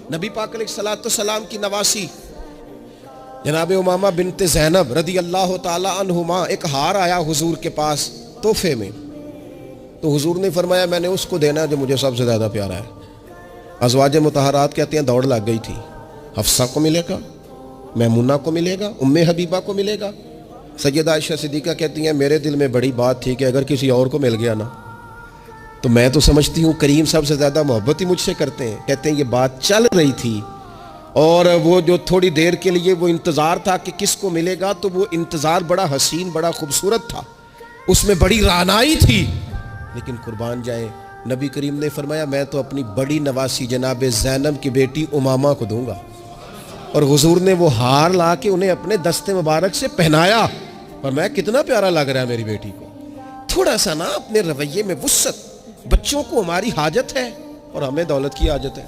नबी पाक अलैहिस्सलाम की नवासी जनाब उमामा बिनते ज़ैनब रदी अल्लाह ताला अन्हुमा, एक हार आया हुजूर के पास तोहफे में, तो हुजूर ने फरमाया मैंने उसको देना है जो मुझे सबसे ज़्यादा प्यारा है। अज़वाज मुतहरात कहते हैं दौड़ लग गई थी, हफ्सा को मिलेगा, मैमुना को मिलेगा, उम्मे हबीबा को मिलेगा। सैयदा आयशा सिद्दीक़ा कहती हैं मेरे दिल में बड़ी बात थी कि अगर किसी और को मिल गया ना तो मैं तो समझती हूँ करीम सबसे ज़्यादा मोहब्बत ही मुझसे करते हैं। कहते हैं ये बात चल रही थी और वो जो थोड़ी देर के लिए वो इंतज़ार था कि किसको मिलेगा, तो वो इंतज़ार बड़ा हसीन बड़ा खूबसूरत था, उसमें बड़ी रानाई थी। लेकिन कुर्बान जाए नबी करीम ने फरमाया मैं तो अपनी बड़ी नवासी जनाब ज़ैनब की बेटी उमामा को दूंगा। और हुजूर ने वो हार ला के उन्हें अपने दस्ते मुबारक से पहनाया। और मैं कितना प्यारा लग रहा है मेरी बेटी को। थोड़ा सा ना अपने रवैये में वुस्सत, बच्चों को हमारी हाजत है और हमें दौलत की हाजत है।